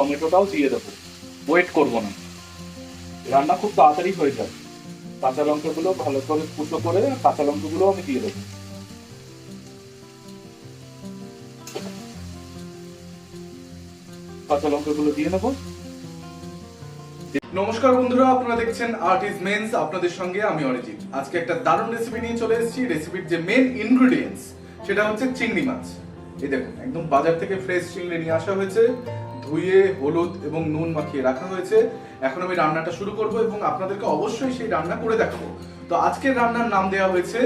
টমেটোটাও দিয়ে দেবো, ওয়েট করবো না, রান্না খুব তাড়াতাড়ি হয়ে যায়। কাঁচা লঙ্কাগুলো ভালো করে কুচো করে কাঁচা লঙ্কাগুলো আমি দিয়ে দেবো। কাঁচা লঙ্কাগুলো দিয়ে নেবো। নমস্কার বন্ধুরা, আপনারা দেখছেন আর্ট ইজ মেন্স, আপনাদের সঙ্গে আমি অরিজিৎ। আজকে একটা দারুণ রেসিপি নিয়ে চলে এসেছি। রেসিপির যে মেন ইনগ্রেডিয়েন্টস সেটা হচ্ছে চিংড়ি মাছ। এই দেখুন, একদম বাজার থেকে ফ্রেশ চিংড়ি নিয়ে আসা হয়েছে, ধুয়ে হলুদ এবং নুন মাখিয়ে রাখা হয়েছে। এখন আমি রান্নাটা শুরু করব এবং আপনাদেরকে অবশ্যই সেই রান্না করে দেখাবো। তো আজকের রান্নার নাম দেওয়া হয়েছে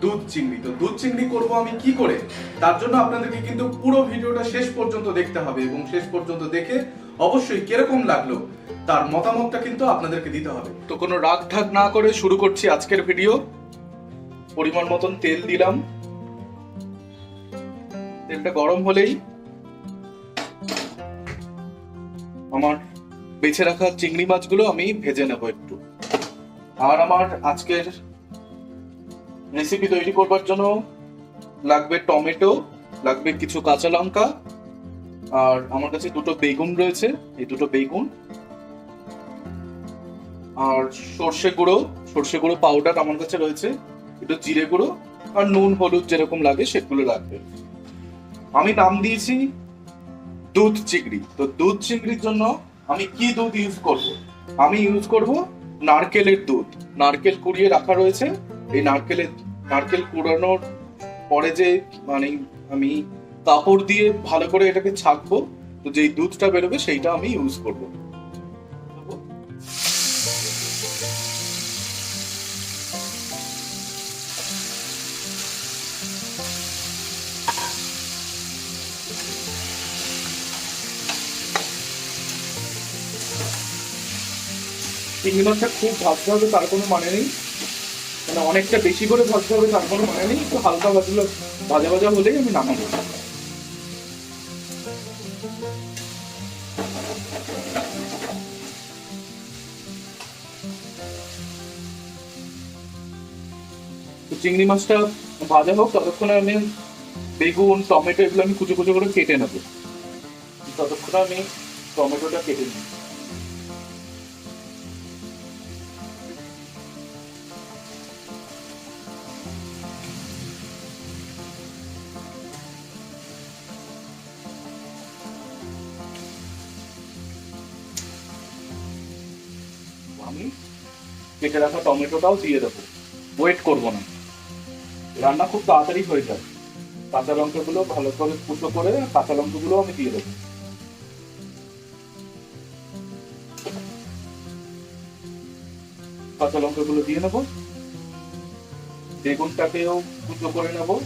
দুধ চিংড়ি। তো দুধ চিংড়ি করব আমি কি করে, তার জন্য আপনাদেরকে কিন্তু পুরো ভিডিওটা শেষ পর্যন্ত দেখতে হবে এবং শেষ পর্যন্ত দেখে অবশ্যই কিরকম লাগলো তার মতামতটা কিন্তু আপনাদেরকে দিতে হবে। তো কোনো রাগ ঢাক না করে শুরু করছি আজকের ভিডিও। পরিমাণ মতন তেল দিলাম, তেলটা গরম হলেই আমার বেছে রাখা চিংড়ি মাছগুলো আমি ভেজে নেব একটু। আর আমার আজকের রেসিপি তৈরি করবার জন্য লাগবে টমেটো, লাগবে কিছু কাঁচা লঙ্কা, আর আমার কাছে দুটো বেগুন রয়েছে, এই দুটো বেগুন, আর সর্ষে গুঁড়ো পাউডার আমার কাছে রয়েছে, একটু জিরে গুঁড়ো, আর নুন হলুদ যেরকম লাগে সেগুলো লাগবে। আমি নাম দিয়েছি দুধ চিংড়ি। তো দুধ চিংড়ির জন্য আমি কি দুধ ইউজ করব? আমি ইউজ করব নারকেলের দুধ। নারকেল কুড়িয়ে রাখা রয়েছে। এই নারকেল কুড়ানোর পরে যে আমি কাপড় দিয়ে ভালো করে এটাকে ছাকবো, তো যেই দুধটা বেরোবে সেইটা আমি ইউজ করব। চিংড়ি মাছটা খুব ভাজতে হবে তার কোনো মানে নেই, মানে অনেকটা বেশি করে ভাজতে হবে তার কোনো মানে নেই। একটু হালকা ভাজা ভাজা হলেই আমি নামাবো। তো চিংড়ি মাছটা ভাজা হোক, ততক্ষণে আমি বেগুন টমেটো এগুলো আমি কুচো কুচো করে কেটে নেবো। ততক্ষণে আমি টমেটোটা কেটে নিই। আমি কেটে রাখা টমেটোটাও দিয়ে দেবো, ওয়েট করবো না, রান্না খুব তাড়াতাড়ি হয়ে যায়। কাঁচা লঙ্কাগুলো ভালো করে কুচো করে কাঁচা লঙ্কাগুলো আমি দিয়ে দেবো। কাঁচা লঙ্কাগুলো দিয়ে নেবো। বেগুনটাকেও কুচো করে নেবো।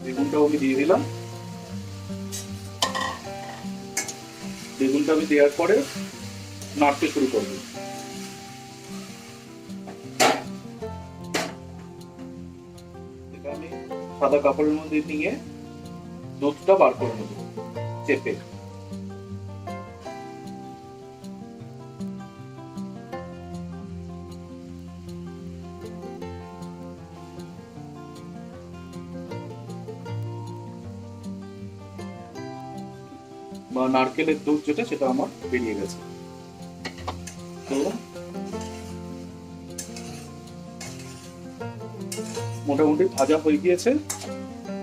বেগুনটাও আমি দিয়ে দিলাম। বেগুনটা আমি দেওয়ার পরে নাড়তে শুরু করবো। এটা আমি সাদা কাপড়ের মধ্যে নিয়ে দুধটা বার করে নেবো চেপে। বা নারকেলের দুধ যেটা, সেটা আমার বেরিয়ে গেছে। তো মোটামুটি ভাজা হয়ে গিয়েছে।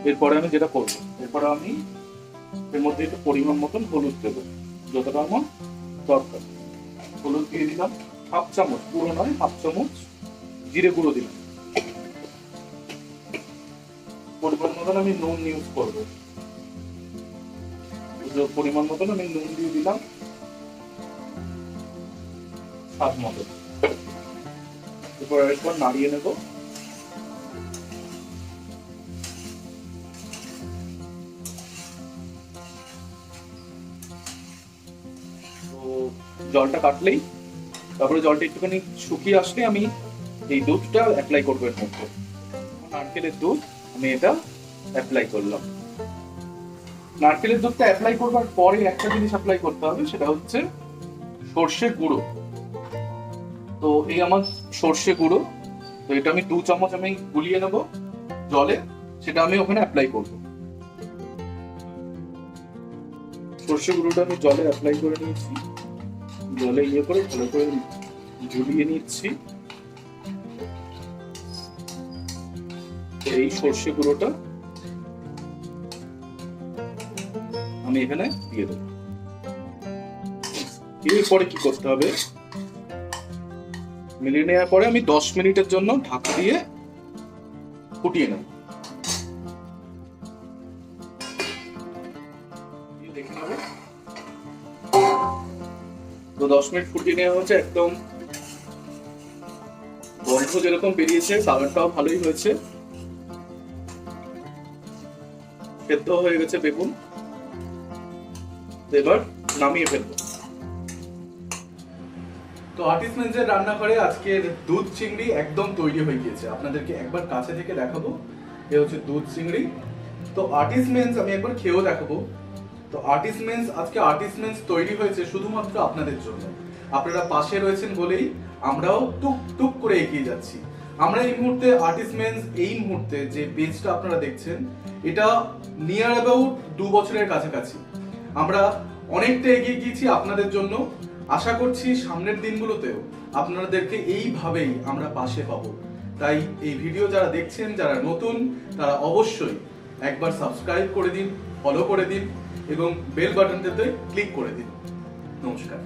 এরপরে আমি যেটা করবো, এরপরে আমি এর মধ্যে একটু পরিমাণ মতন হলুদ দেবো, যতটা আমার দরকার। হলুদ দিয়ে দিলাম হাফ চামচ, পুরো নয়, হাফ চামচ। জিরে গুঁড়ো দিলাম। পরিমাণ মতন আমি নুন ইউজ করবো, পরিমাণ মতন আমি নুন দিয়ে দিলাম, স্বাদ মতো। এরপর আরেকবার নাড়িয়ে নেব। তো জলটা কাটলেই, তারপরে জলটা একটুখানি শুকিয়ে আসলে আমি এই দুধটা অ্যাপ্লাই করবো এর মধ্যে। নারকেলের দুধ আমি এটা অ্যাপ্লাই করলাম। নারকেলের দুধটা অ্যাপ্লাই করবার পরে একটা জিনিস অ্যাপ্লাই করতে হবে, সেটা হচ্ছে সর্ষে গুঁড়ো। তো এই আমার সর্ষে গুঁড়ো, তো এটা আমি 2 চামচ আমি গুলিয়ে নেব জলে, সেটা আমি ওখানে অ্যাপ্লাই করব। সর্ষে গুঁড়োটা আমি জলে অ্যাপ্লাই করে নিয়েছি, জলে ইয়ে করে ভালো করে ঝুলিয়ে নিচ্ছি। এই সর্ষে গুঁড়োটা আমি এখানে দিয়ে দেবো। এরপরে কি করতে হবে, মিলিয়ে নেওয়ার পরে আমি 10 মিনিটের জন্য ঢাকা দিয়ে ফুটিয়ে নেব। দেখে নেব তো 10 মিনিট ফুটিয়ে নেওয়া হচ্ছে, একদম গন্ধ যেরকম বেরিয়েছে, কালারটাও ভালোই হয়েছে, সেদ্ধ হয়ে গেছে বেগুন। এবার নামিয়ে ফেলবো। তো আর্টিসমেন্সের রান্নাঘরে আজকের দুধ চিংড়ি একদম তৈরি হয়ে গিয়েছে। আপনাদেরকে একবার কাছে থেকে দেখাবো, এ হচ্ছে দুধ চিংড়ি। তো আর্টিসমেন্স আমি একবার খেয়েও দেখাবো। তো আর্টিসমেন্স, আজকে আর্টিসমেন্স তৈরি হয়েছে শুধুমাত্র আপনাদের জন্য। আপনারা পাশে রয়েছেন বলেই আমরাও টুক টুক করে এগিয়ে যাচ্ছি। আমরা এই মুহূর্তে আর্টিসমেন্স, এই মুহূর্তে যে পেজটা আপনারা দেখছেন, এটা নিয়ার অ্যাবাউট 2 বছরের কাছাকাছি। আমরা অনেকটা এগিয়ে গিয়েছি আপনাদের জন্য। আশা করছি সামনের দিনগুলোতেও আপনাদেরকে এইভাবেই আমরা পাশে পাবো। তাই এই ভিডিও যারা দেখছেন, যারা নতুন, তারা অবশ্যই একবার সাবস্ক্রাইব করে দিন, ফলো করে দিন এবং বেল বাটনটাতে ক্লিক করে দিন। নমস্কার।